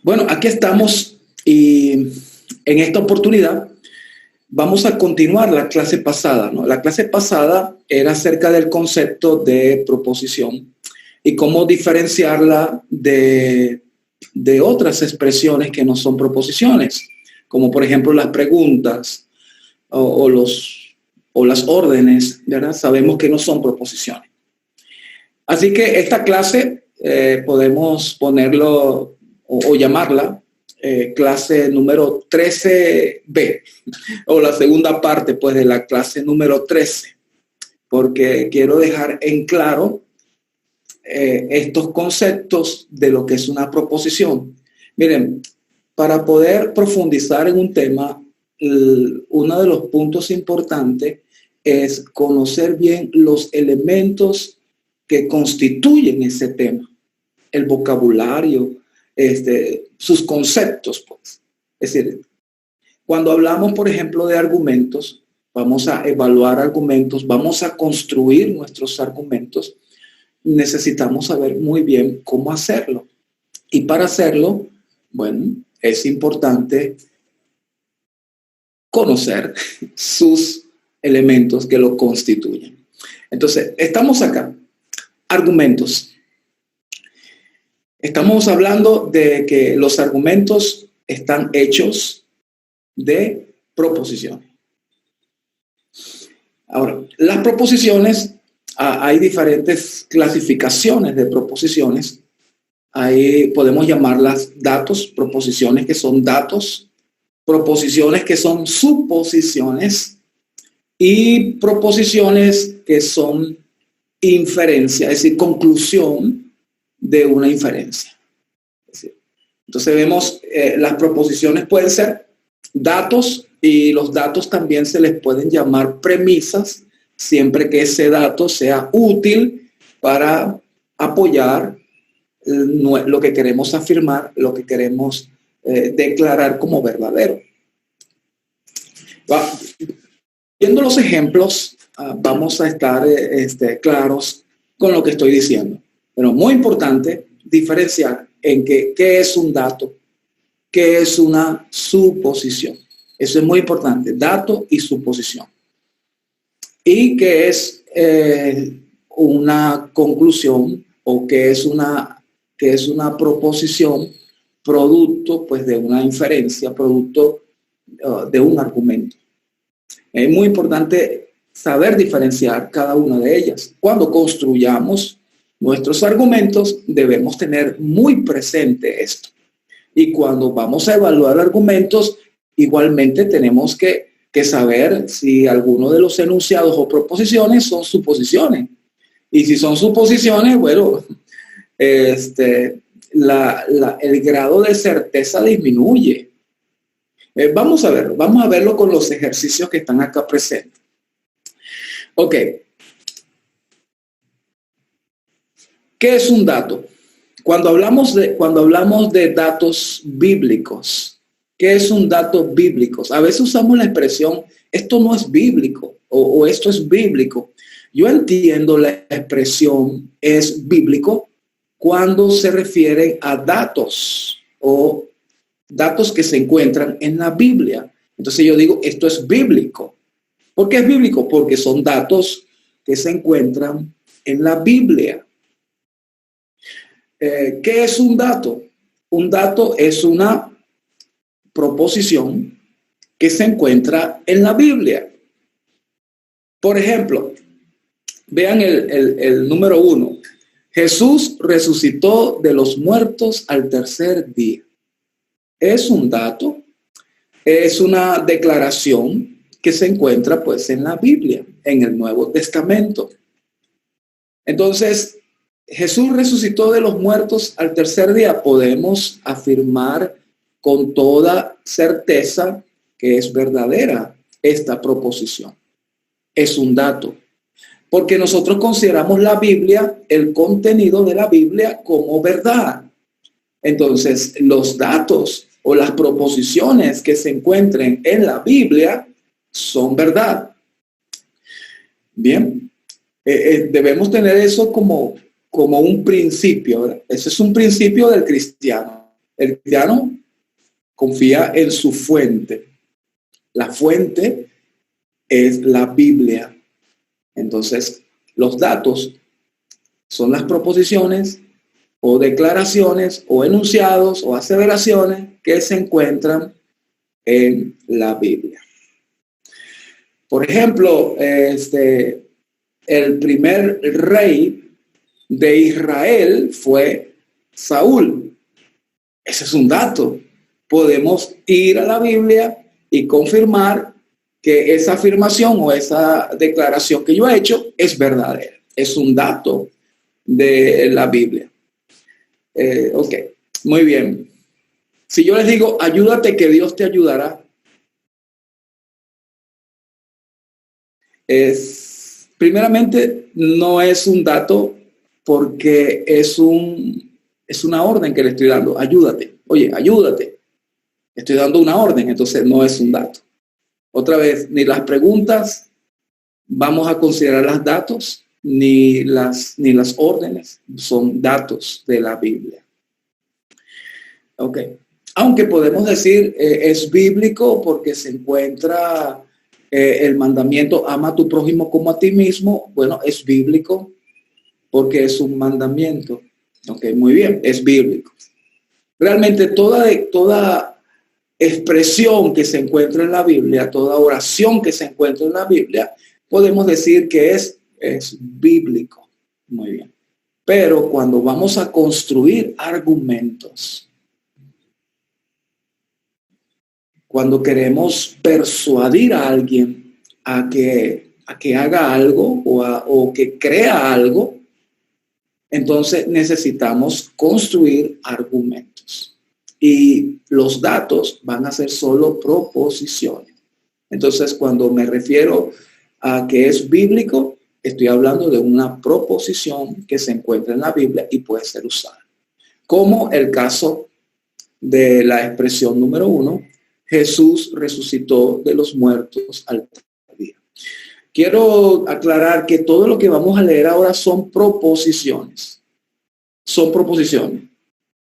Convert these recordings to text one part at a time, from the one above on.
Bueno, aquí estamos y en esta oportunidad vamos a continuar la clase pasada, ¿no? La clase pasada era acerca del concepto de proposición y cómo diferenciarla de otras expresiones que no son proposiciones, como por ejemplo las preguntas o las órdenes, ¿verdad? Sabemos que no son proposiciones. Así que esta clase podemos ponerlo o llamarla clase número 13B o la segunda parte pues de la clase número 13, porque quiero dejar en claro estos conceptos de lo que es una proposición. Miren, para poder profundizar en un tema, uno de los puntos importantes es conocer bien los elementos que constituyen ese tema, el vocabulario, sus conceptos, pues. Es decir, cuando hablamos, por ejemplo, de argumentos, vamos a evaluar argumentos, vamos a construir nuestros argumentos, necesitamos saber muy bien cómo hacerlo. Y para hacerlo, bueno, es importante conocer sus elementos que lo constituyen. Entonces, estamos acá. Argumentos. Estamos hablando de que los argumentos están hechos de proposiciones. Ahora, las proposiciones, hay diferentes clasificaciones de proposiciones. Ahí podemos llamarlas datos, proposiciones que son datos, proposiciones que son suposiciones y proposiciones que son inferencia, es decir, conclusión de una inferencia. Entonces vemos las proposiciones pueden ser datos y los datos también se les pueden llamar premisas siempre que ese dato sea útil para apoyar lo que queremos afirmar, lo que queremos declarar como verdadero. Viendo los ejemplos, vamos a estar claros con lo que estoy diciendo. Pero muy importante diferenciar en qué es un dato, qué es una suposición. Eso es muy importante, dato y suposición. Y qué es una conclusión o qué es una proposición producto pues, de una inferencia, producto de un argumento. Es muy importante saber diferenciar cada una de ellas. Cuando construyamos nuestros argumentos, debemos tener muy presente esto. Y cuando vamos a evaluar argumentos, igualmente tenemos que saber si alguno de los enunciados o proposiciones son suposiciones. Y si son suposiciones, bueno, el grado de certeza disminuye. Vamos a verlo con los ejercicios que están acá presentes. Ok. ¿Qué es un dato? Cuando hablamos de datos bíblicos, ¿qué es un dato bíblico? A veces usamos la expresión, esto no es bíblico o esto es bíblico. Yo entiendo la expresión es bíblico cuando se refiere a datos o datos que se encuentran en la Biblia. Entonces yo digo, esto es bíblico. ¿Por qué es bíblico? Porque son datos que se encuentran en la Biblia. ¿Qué es un dato? Un dato es una proposición que se encuentra en la Biblia. Por ejemplo, vean el número 1. Jesús resucitó de los muertos al tercer día. Es un dato, es una declaración que se encuentra pues en la Biblia, en el Nuevo Testamento. Entonces, Jesús resucitó de los muertos al tercer día. Podemos afirmar con toda certeza que es verdadera esta proposición. Es un dato. Porque nosotros consideramos la Biblia, el contenido de la Biblia como verdad. Entonces, los datos o las proposiciones que se encuentren en la Biblia son verdad. Bien, debemos tener eso como un principio, ¿verdad? Ese es un principio del cristiano. El cristiano confía en su fuente. La fuente es la Biblia. Entonces, los datos son las proposiciones o declaraciones o enunciados o aseveraciones que se encuentran en la Biblia. Por ejemplo, el primer rey de Israel fue Saúl. Ese es un dato. Podemos ir a la Biblia y confirmar que esa afirmación o esa declaración que yo he hecho es verdadera. Es un dato de la Biblia. Ok, muy bien. Si yo les digo, ayúdate que Dios te ayudará, primeramente no es un dato porque es una orden que le estoy dando. Ayúdate. Oye, ayúdate. Estoy dando una orden, entonces no es un dato. Otra vez, ni las preguntas vamos a considerar los datos, ni las órdenes son datos de la Biblia. Ok. Aunque podemos decir es bíblico porque se encuentra el mandamiento ama a tu prójimo como a ti mismo. Bueno, es bíblico porque es un mandamiento. Ok, muy bien, es bíblico. Realmente toda expresión que se encuentra en la Biblia, toda oración que se encuentra en la Biblia, podemos decir que es bíblico. Muy bien. Pero cuando vamos a construir argumentos, cuando queremos persuadir a alguien a que haga algo o que crea algo, entonces necesitamos construir argumentos. Y los datos van a ser solo proposiciones. Entonces, cuando me refiero a que es bíblico, estoy hablando de una proposición que se encuentra en la Biblia y puede ser usada. Como el caso de la expresión número 1, Jesús resucitó de los muertos al tercer día. Quiero aclarar que todo lo que vamos a leer ahora son proposiciones. Son proposiciones.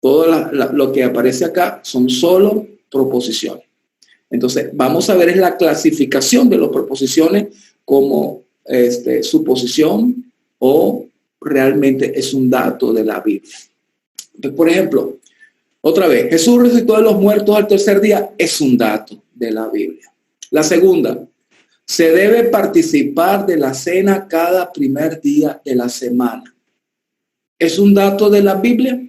Todo lo que aparece acá son solo proposiciones. Entonces, vamos a ver la clasificación de las proposiciones como suposición o realmente es un dato de la Biblia. Entonces, por ejemplo, otra vez, Jesús resucitó de los muertos al tercer día es un dato de la Biblia. La segunda, se debe participar de la cena cada primer día de la semana. ¿Es un dato de la Biblia?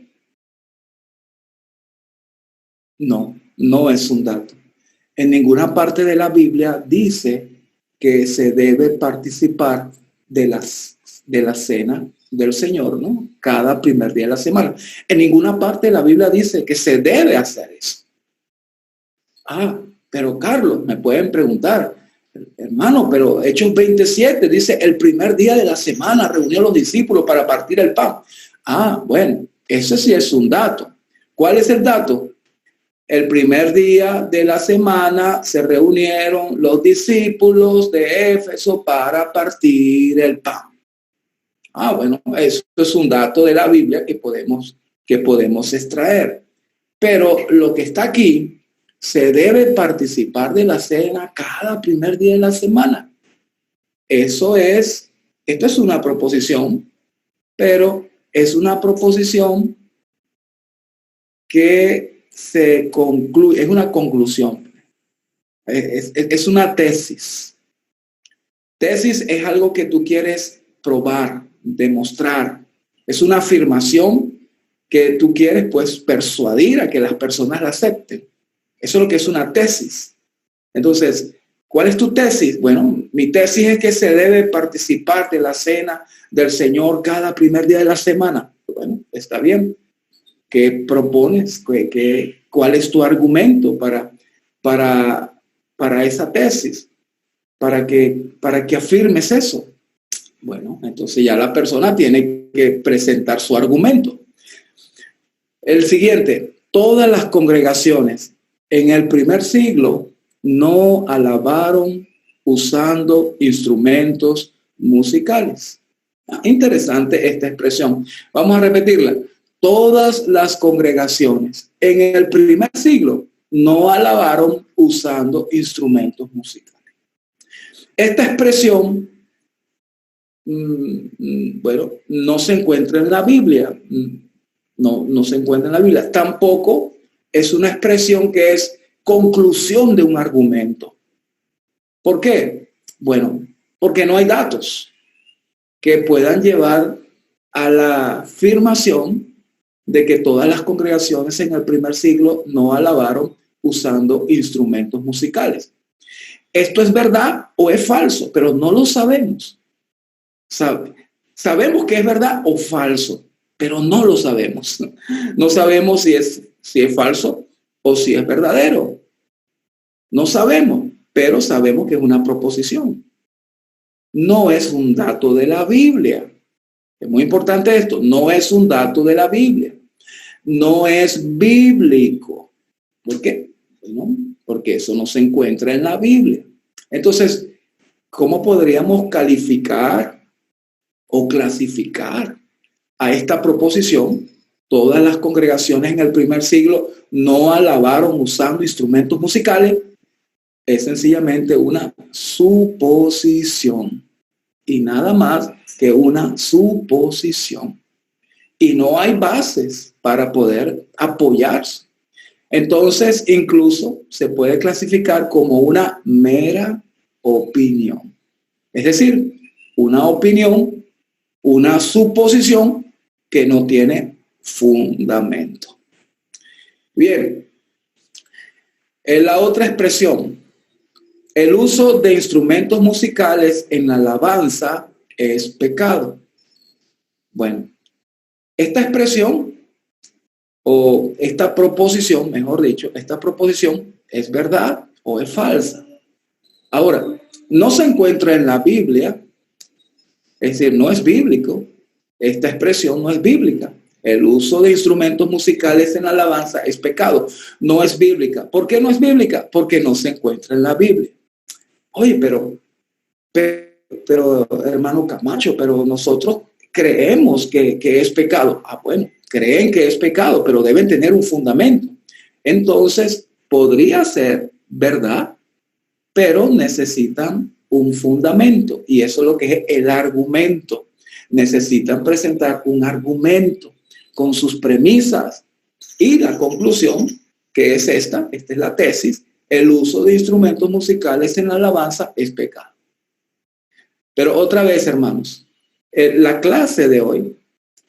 No, no es un dato. En ninguna parte de la Biblia dice que se debe participar de la cena del Señor, ¿no? Cada primer día de la semana. En ninguna parte de la Biblia dice que se debe hacer eso. Pero Carlos, me pueden preguntar, hermano, pero Hechos 27 dice el primer día de la semana reunió a los discípulos para partir el pan. Bueno, ese sí es un dato. ¿Cuál es el dato? El primer día de la semana se reunieron los discípulos de Éfeso para partir el pan. Bueno, eso es un dato de la Biblia que podemos extraer. Pero lo que está aquí, se debe participar de la cena cada primer día de la semana. Esto es una proposición, pero es una proposición que se concluye, es una conclusión, es una tesis. Tesis es algo que tú quieres probar, demostrar. Es una afirmación que tú quieres pues persuadir a que las personas la acepten. Eso es lo que es una tesis. Entonces, ¿cuál es tu tesis? Bueno, mi tesis es que se debe participar de la cena del Señor cada primer día de la semana. Bueno, está bien. ¿Qué propones? ¿Cuál es tu argumento para esa tesis? Para que afirmes eso. Bueno, entonces ya la persona tiene que presentar su argumento. El siguiente, todas las congregaciones en el primer siglo no alabaron usando instrumentos musicales. Interesante esta expresión. Vamos a repetirla. todas las congregaciones en el primer siglo no alabaron usando instrumentos musicales. Esta expresión, bueno, no se encuentra en la Biblia. No se encuentra en la Biblia. Tampoco es una expresión que es conclusión de un argumento. ¿Por qué? Bueno, porque no hay datos que puedan llevar a la afirmación de que todas las congregaciones en el primer siglo no alabaron usando instrumentos musicales. ¿Esto es verdad o es falso? Pero no lo sabemos. Sabemos que es verdad o falso, pero no lo sabemos. No sabemos si es falso o si es verdadero. No sabemos, pero sabemos que es una proposición. No es un dato de la Biblia. Es muy importante esto. No es un dato de la Biblia. No es bíblico. ¿Por qué? Bueno, porque eso no se encuentra en la Biblia. Entonces, ¿cómo podríamos calificar o clasificar a esta proposición? Todas las congregaciones en el primer siglo no alabaron usando instrumentos musicales. Es sencillamente una suposición y nada más que una suposición. Y no hay bases para poder apoyarse. Entonces, incluso se puede clasificar como una mera opinión. Es decir, una opinión, una suposición que no tiene fundamento. Bien, en la otra expresión, el uso de instrumentos musicales en la alabanza es pecado. Bueno, esta expresión o esta proposición, mejor dicho, esta proposición es verdad o es falsa. Ahora, no se encuentra en la Biblia, es decir, no es bíblico. Esta expresión no es bíblica. El uso de instrumentos musicales en la alabanza es pecado. No es bíblica. ¿Por qué no es bíblica? Porque no se encuentra en la Biblia. Oye, pero hermano Camacho, pero nosotros creemos que es pecado. Ah, bueno, creen que es pecado, pero deben tener un fundamento. Entonces, podría ser verdad, pero necesitan un fundamento. Y eso es lo que es el argumento. Necesitan presentar un argumento con sus premisas y la conclusión, que es esta es la tesis: el uso de instrumentos musicales en la alabanza es pecado. Pero otra vez, hermanos, la clase de hoy,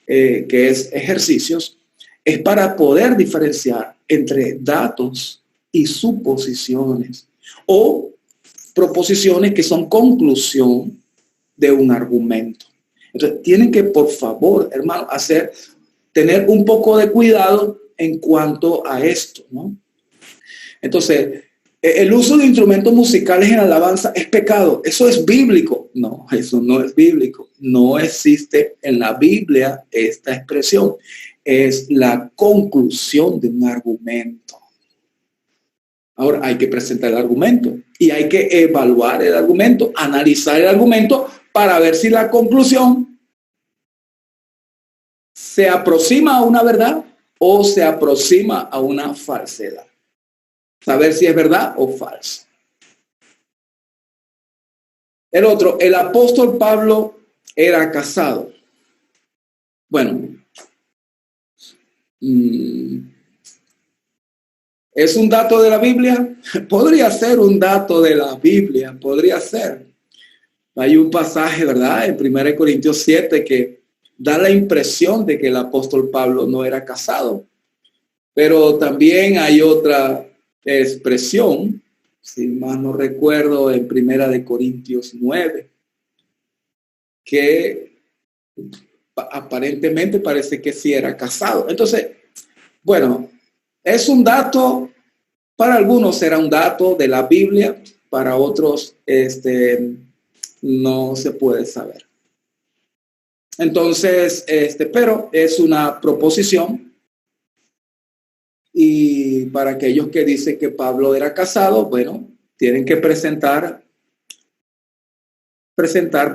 que es ejercicios, es para poder diferenciar entre datos y suposiciones o proposiciones que son conclusión de un argumento. Entonces, tienen que, por favor, hermano, tener un poco de cuidado en cuanto a esto, ¿no? Entonces, el uso de instrumentos musicales en alabanza es pecado. ¿Eso es bíblico? No, eso no es bíblico. No existe en la Biblia esta expresión. Es la conclusión de un argumento. Ahora hay que presentar el argumento y hay que evaluar el argumento, analizar el argumento para ver si la conclusión se aproxima a una verdad o se aproxima a una falsedad. Saber si es verdad o falso. El otro, el apóstol Pablo era casado. Bueno, ¿es un dato de la Biblia? Podría ser un dato de la Biblia, podría ser. Hay un pasaje, ¿verdad? En 1 Corintios 7 que da la impresión de que el apóstol Pablo no era casado. Pero también hay otra expresión, si más no recuerdo, en 1 Corintios 9, que aparentemente parece que sí era casado. Entonces, bueno, es un dato, para algunos será un dato de la Biblia, para otros no se puede saber. Entonces, pero es una proposición. Y para aquellos que dicen que Pablo era casado, bueno, tienen que presentar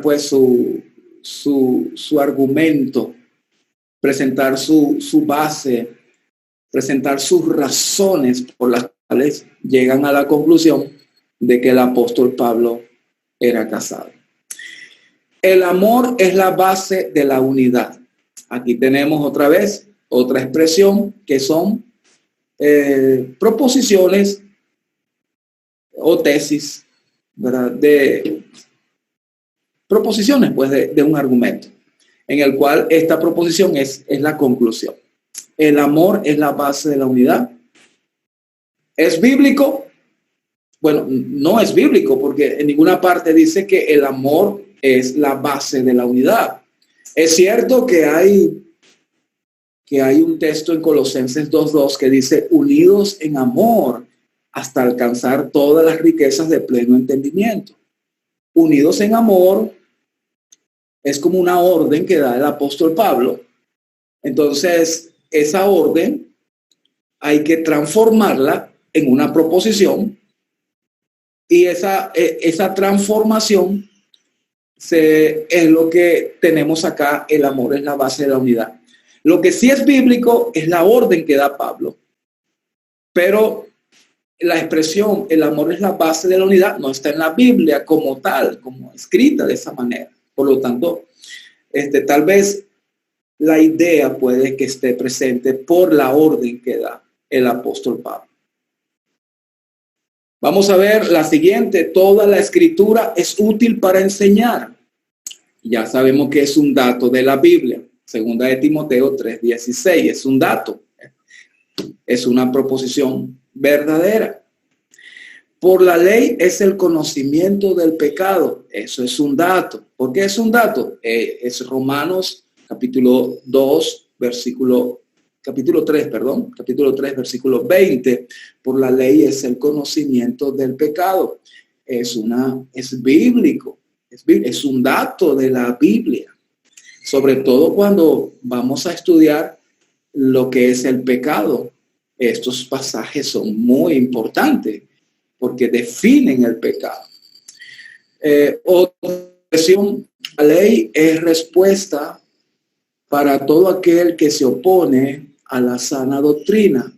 pues su argumento presentar su base, presentar sus razones por las cuales llegan a la conclusión de que el apóstol Pablo era casado. El amor es la base de la unidad. Aquí tenemos otra vez otra expresión que son proposiciones o tesis, ¿verdad? De proposiciones, pues, de un argumento, en el cual esta proposición es la conclusión. El amor es la base de la unidad. ¿Es bíblico? Bueno, no es bíblico, porque en ninguna parte dice que el amor es la base de la unidad. Es cierto que hay un texto en Colosenses 2:2 que dice: unidos en amor hasta alcanzar todas las riquezas de pleno entendimiento. Unidos en amor es como una orden que da el apóstol Pablo. Entonces, esa orden hay que transformarla en una proposición, y esa transformación es lo que tenemos acá. El amor es la base de la unidad. Lo que sí es bíblico es la orden que da Pablo, pero la expresión el amor es la base de la unidad no está en la Biblia como tal, como escrita de esa manera. Por lo tanto, tal vez la idea puede que esté presente por la orden que da el apóstol Pablo. Vamos a ver la siguiente: toda la escritura es útil para enseñar. Ya sabemos que es un dato de la Biblia. Segunda de Timoteo 3:16 es un dato, es una proposición verdadera. Por la ley es el conocimiento del pecado. Eso es un dato. ¿Por qué es un dato? Es Romanos capítulo 3, versículo 20. Por la ley es el conocimiento del pecado. Es bíblico. Es un dato de la Biblia. Sobre todo cuando vamos a estudiar lo que es el pecado. Estos pasajes son muy importantes porque definen el pecado. Otra expresión: la ley es respuesta para todo aquel que se opone a la sana doctrina.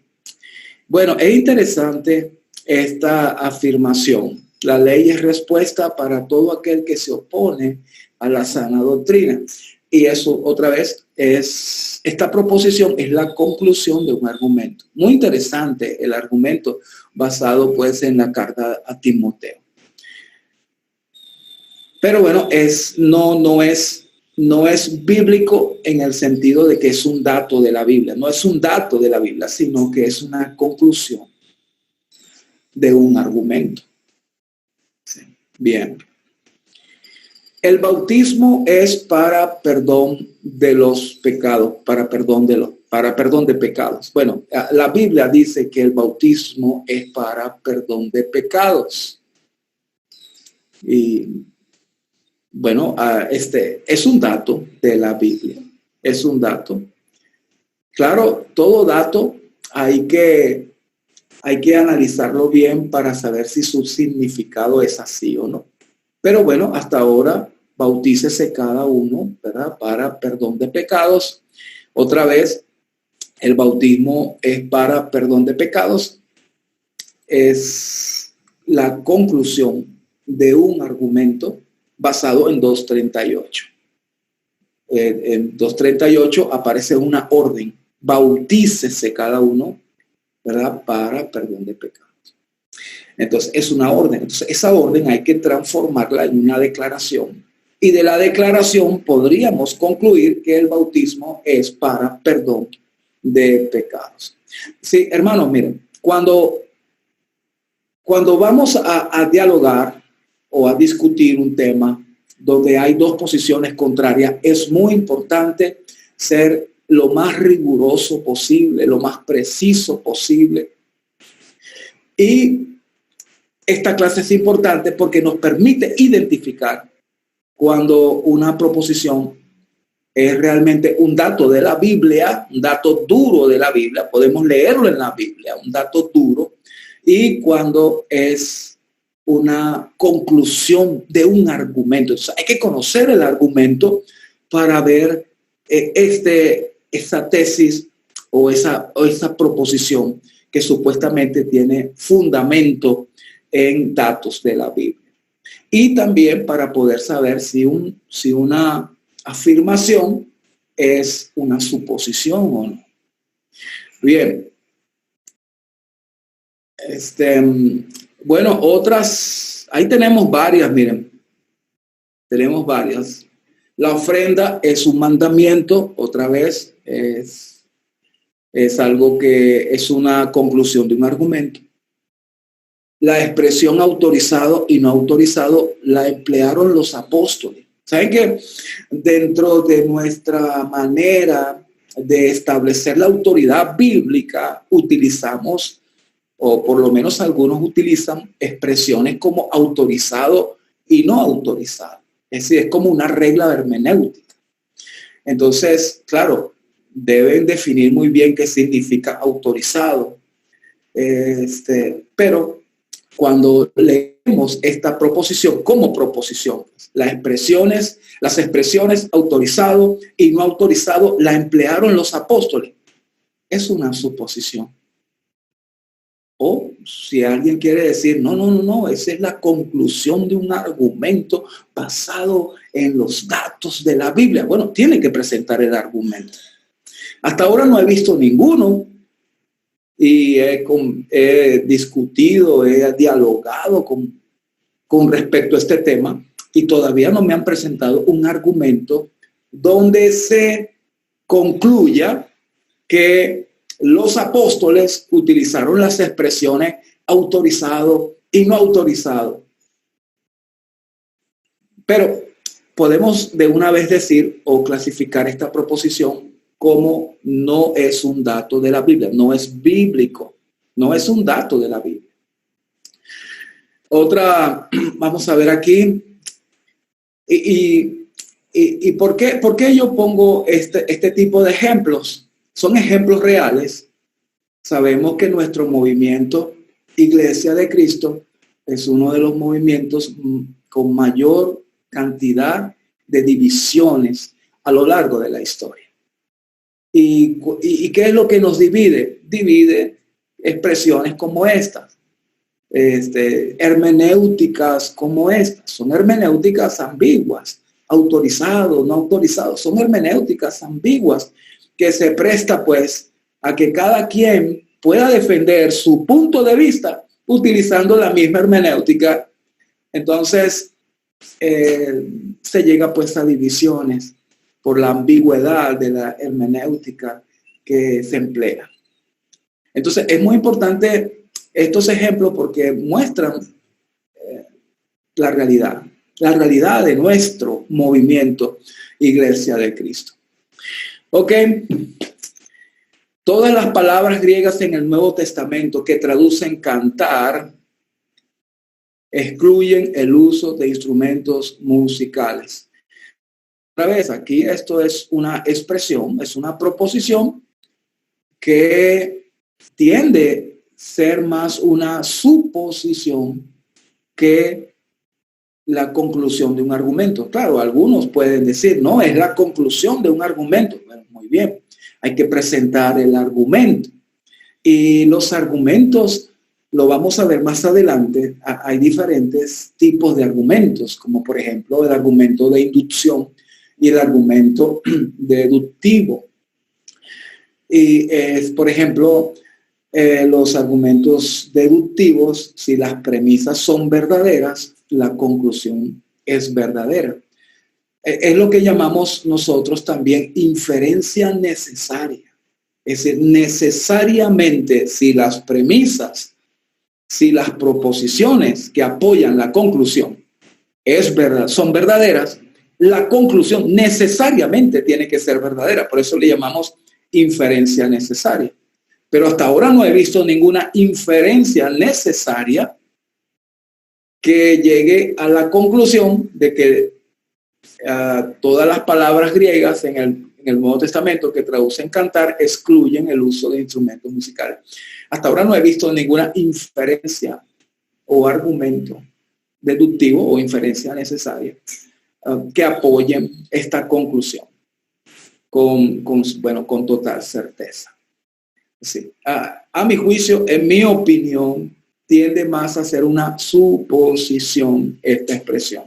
Bueno, es interesante esta afirmación. La ley es respuesta para todo aquel que se opone a la sana doctrina. Y eso, otra vez, esta proposición es la conclusión de un argumento. Muy interesante el argumento, basado pues en la carta a Timoteo. Pero bueno, no es bíblico en el sentido de que es un dato de la Biblia. No es un dato de la Biblia, sino que es una conclusión de un argumento. Sí. Bien. El bautismo es para perdón de los pecados, para perdón de pecados. Bueno, la Biblia dice que el bautismo es para perdón de pecados. Y bueno, es un dato de la Biblia. Es un dato. Claro, todo dato hay que analizarlo bien para saber si su significado es así o no. Pero bueno, hasta ahora, bautícese cada uno, ¿verdad?, para perdón de pecados. Otra vez, el bautismo es para perdón de pecados. Es la conclusión de un argumento basado en 2:38. En 2:38 aparece una orden: bautícese cada uno, ¿verdad?, para perdón de pecados. Entonces, es una orden. Entonces, esa orden hay que transformarla en una declaración. Y de la declaración podríamos concluir que el bautismo es para perdón de pecados. Sí, hermanos, miren, cuando vamos a dialogar o a discutir un tema donde hay dos posiciones contrarias, es muy importante ser lo más riguroso posible, lo más preciso posible. Y esta clase es importante porque nos permite identificar cuando una proposición es realmente un dato de la Biblia, un dato duro de la Biblia, podemos leerlo en la Biblia, un dato duro, y cuando es una conclusión de un argumento. Entonces, hay que conocer el argumento para ver esa tesis o esa proposición que supuestamente tiene fundamento en datos de la Biblia. Y también para poder saber si una afirmación es una suposición o no. Bien. Bueno, otras, ahí tenemos varias, miren. Tenemos varias. La ofrenda es un mandamiento, otra vez, es algo que es una conclusión de un argumento. La expresión autorizado y no autorizado la emplearon los apóstoles. ¿Saben que dentro de nuestra manera de establecer la autoridad bíblica utilizamos, o por lo menos algunos utilizan, expresiones como autorizado y no autorizado? Es decir, es como una regla hermenéutica. Entonces, claro, deben definir muy bien qué significa autorizado. Pero cuando leemos esta proposición como proposición, las expresiones autorizado y no autorizado la emplearon los apóstoles. Es una suposición. O si alguien quiere decir, no, esa es la conclusión de un argumento basado en los datos de la Biblia. Bueno, tiene que presentar el argumento. Hasta ahora no he visto ninguno y he discutido, he dialogado con respecto a este tema y todavía no me han presentado un argumento donde se concluya que los apóstoles utilizaron las expresiones autorizado y no autorizado. Pero podemos de una vez decir o clasificar esta proposición como no es un dato de la Biblia, no es bíblico, no es un dato de la Biblia. Otra, vamos a ver aquí. ¿Y por qué yo pongo este tipo de ejemplos? Son ejemplos reales. Sabemos que nuestro movimiento Iglesia de Cristo es uno de los movimientos con mayor cantidad de divisiones a lo largo de la historia. ¿Y qué es lo que nos divide? Divide expresiones como estas, hermenéuticas como estas. Son hermenéuticas ambiguas, autorizado, no autorizado. Son hermenéuticas ambiguas que se presta pues a que cada quien pueda defender su punto de vista utilizando la misma hermenéutica. Entonces se llega pues a divisiones por la ambigüedad de la hermenéutica que se emplea. Entonces es muy importante estos ejemplos porque muestran la realidad de nuestro movimiento Iglesia de Cristo. Ok, todas las palabras griegas en el Nuevo Testamento que traducen cantar excluyen el uso de instrumentos musicales. Otra vez, aquí esto es una expresión, es una proposición que tiende a ser más una suposición que la conclusión de un argumento. Claro, algunos pueden decir, no, es la conclusión de un argumento. Bueno, muy bien, hay que presentar el argumento. Y los argumentos, lo vamos a ver más adelante, hay diferentes tipos de argumentos, como por ejemplo el argumento de inducción y el argumento deductivo. Y por ejemplo, los argumentos deductivos, si las premisas son verdaderas, la conclusión es verdadera. Es lo que llamamos nosotros también inferencia necesaria. Es decir, necesariamente si las premisas, si las proposiciones que apoyan la conclusión son verdaderas, la conclusión necesariamente tiene que ser verdadera. Por eso le llamamos inferencia necesaria. Pero hasta ahora no he visto ninguna inferencia necesaria que llegue a la conclusión de que todas las palabras griegas en el Nuevo Testamento que traducen cantar excluyen el uso de instrumentos musicales. Hasta ahora no he visto ninguna inferencia o argumento deductivo o inferencia necesaria que apoyen esta conclusión. con total certeza. Sí. A mi juicio, en mi opinión, tiende más a ser una suposición esta expresión.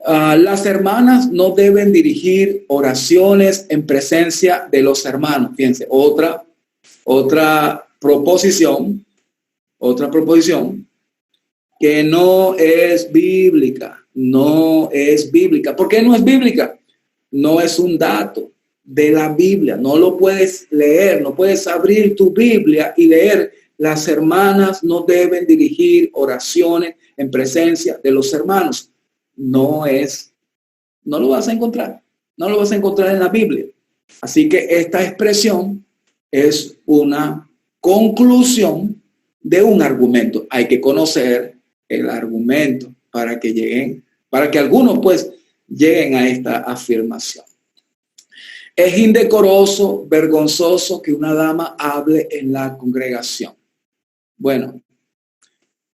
Las hermanas no deben dirigir oraciones en presencia de los hermanos. Fíjense, otra proposición que no es bíblica. No es bíblica. ¿Por qué no es bíblica? No es un dato de la Biblia. No lo puedes leer, no puedes abrir tu Biblia y leer. Las hermanas no deben dirigir oraciones en presencia de los hermanos. No lo vas a encontrar. No lo vas a encontrar en la Biblia. Así que esta expresión es una conclusión de un argumento. Hay que conocer el argumento para que algunos pues lleguen a esta afirmación. Es indecoroso, vergonzoso que una dama hable en la congregación. Bueno,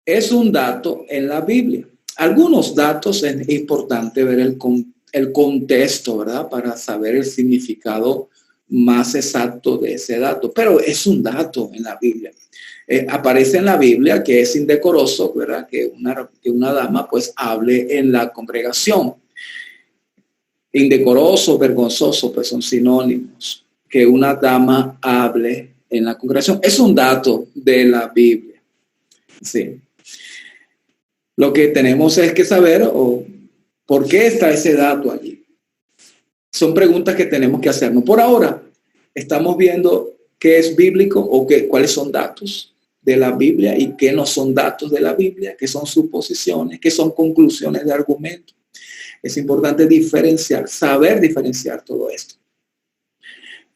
es un dato en la Biblia. Algunos datos es importante ver el contexto, ¿verdad? Para saber el significado más exacto de ese dato. Pero es un dato en la Biblia. Aparece en la Biblia que es indecoroso, ¿verdad? Que una dama pues hable en la congregación. Indecoroso, vergonzoso, pues son sinónimos. Que una dama hable en la congregación. Es un dato de la Biblia. Sí. Lo que tenemos es que saber por qué está ese dato allí. Son preguntas que tenemos que hacernos. Por ahora, estamos viendo qué es bíblico o cuáles son datos de la Biblia y qué no son datos de la Biblia, qué son suposiciones, qué son conclusiones de argumentos. Es importante saber diferenciar todo esto.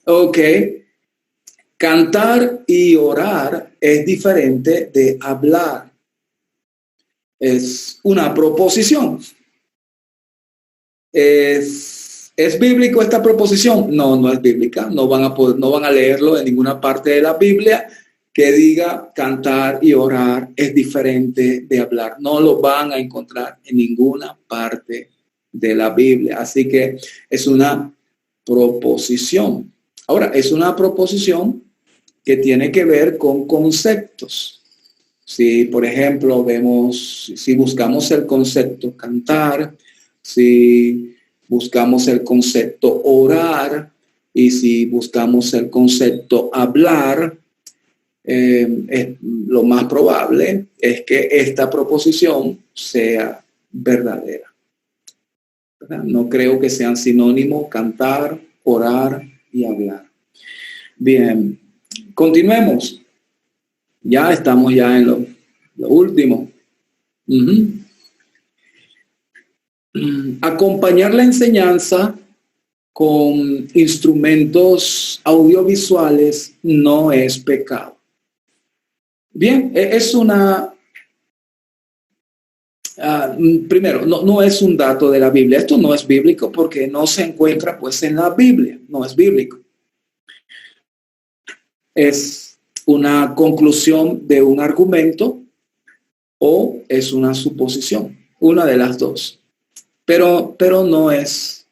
Ok. Cantar y orar es diferente de hablar. Es una proposición. ¿Es bíblico esta proposición? No, no es bíblica. No van a leerlo en ninguna parte de la Biblia que diga cantar y orar es diferente de hablar. No lo van a encontrar en ninguna parte de la Biblia. Así que es una proposición. Ahora, es una proposición que tiene que ver con conceptos. Si, por ejemplo, si buscamos el concepto cantar, si buscamos el concepto orar y si buscamos el concepto hablar, lo más probable es que esta proposición sea verdadera. ¿Verdad? No creo que sean sinónimos cantar, orar y hablar. Bien, continuemos. Ya estamos en lo último. Acompañar la enseñanza con instrumentos audiovisuales no es pecado. Bien, primero, no es un dato de la Biblia. Esto no es bíblico porque no se encuentra pues en la Biblia. No es bíblico. Es una conclusión de un argumento o es una suposición, una de las dos. Pero no es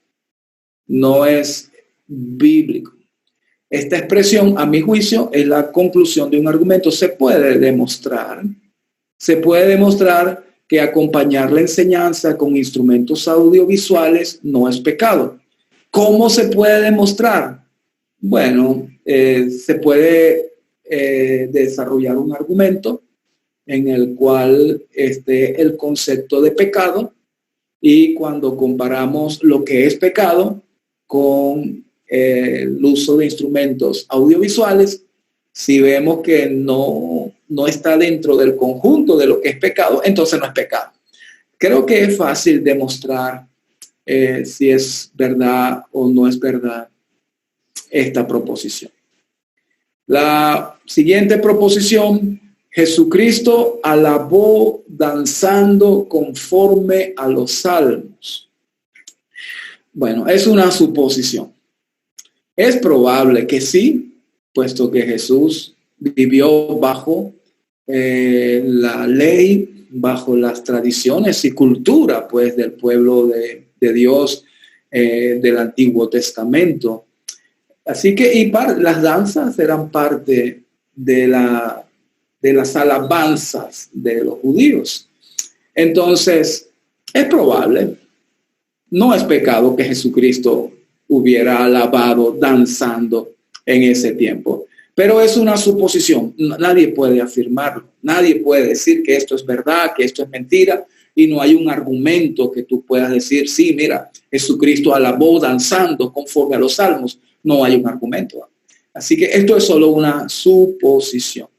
bíblico. Esta expresión, a mi juicio, es la conclusión de un argumento. Se puede demostrar que acompañar la enseñanza con instrumentos audiovisuales no es pecado. ¿Cómo se puede demostrar? Bueno, se puede desarrollar un argumento en el cual esté el concepto de pecado y cuando comparamos lo que es pecado con el uso de instrumentos audiovisuales, si vemos que no está dentro del conjunto de lo que es pecado, entonces no es pecado. Creo que es fácil demostrar si es verdad o no es verdad esta proposición. La siguiente proposición: Jesucristo alabó danzando conforme a los salmos. Bueno, es una suposición. Es probable que sí, puesto que Jesús vivió bajo la ley, bajo las tradiciones y cultura pues del pueblo de Dios del Antiguo Testamento. Así que las danzas eran parte de las alabanzas de los judíos. Entonces, es probable, no es pecado que Jesucristo hubiera alabado danzando en ese tiempo, pero es una suposición. Nadie puede afirmarlo, nadie puede decir que esto es verdad, que esto es mentira, y no hay un argumento que tú puedas decir, sí, mira, Jesucristo alabó danzando conforme a los salmos. No hay un argumento. Así que esto es solo una suposición.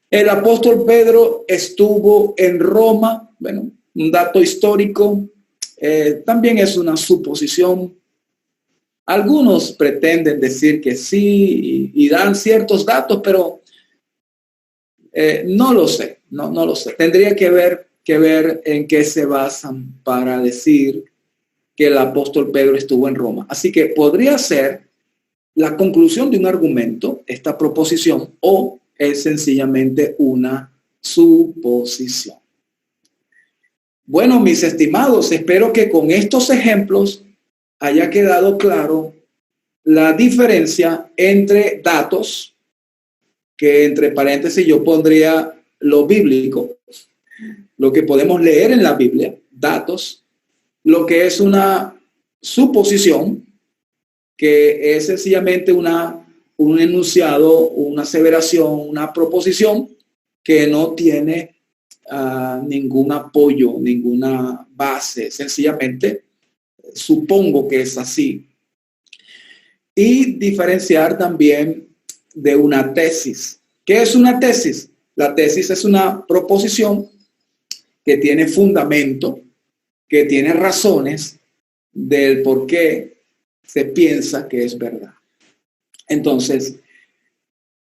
El apóstol Pedro estuvo en Roma. Bueno, un dato histórico. También es una suposición. Algunos pretenden decir que sí y dan ciertos datos, pero no lo sé. No lo sé. Tendría que ver en qué se basan para decir que el apóstol Pedro estuvo en Roma. Así que podría ser la conclusión de un argumento, esta proposición, o es sencillamente una suposición. Bueno, mis estimados, espero que con estos ejemplos haya quedado claro la diferencia entre datos, que entre paréntesis yo pondría lo bíblico, lo que podemos leer en la Biblia, datos, lo que es una suposición, que es sencillamente un enunciado, una aseveración, una proposición que no tiene ningún apoyo, ninguna base, sencillamente supongo que es así. Y diferenciar también de una tesis. ¿Qué es una tesis? La tesis es una proposición que tiene fundamento, que tiene razones del por qué se piensa que es verdad. Entonces,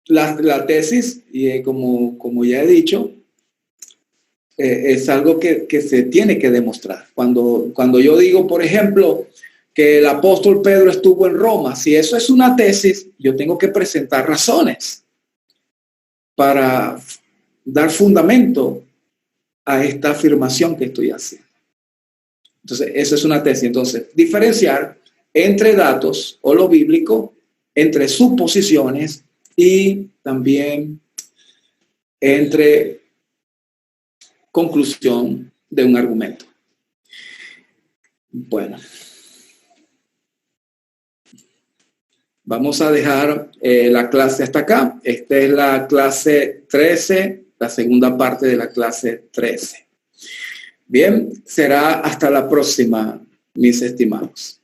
la tesis, y como ya he dicho, es algo que se tiene que demostrar. Cuando yo digo, por ejemplo, que el apóstol Pedro estuvo en Roma, si eso es una tesis, yo tengo que presentar razones para dar fundamento a esta afirmación que estoy haciendo. Entonces, eso es una tesis. Entonces, diferenciar entre datos o lo bíblico, entre suposiciones y también entre conclusión de un argumento. Bueno, vamos a dejar la clase hasta acá. Esta es la clase 13, la segunda parte de la clase 13. Bien, será hasta la próxima, mis estimados.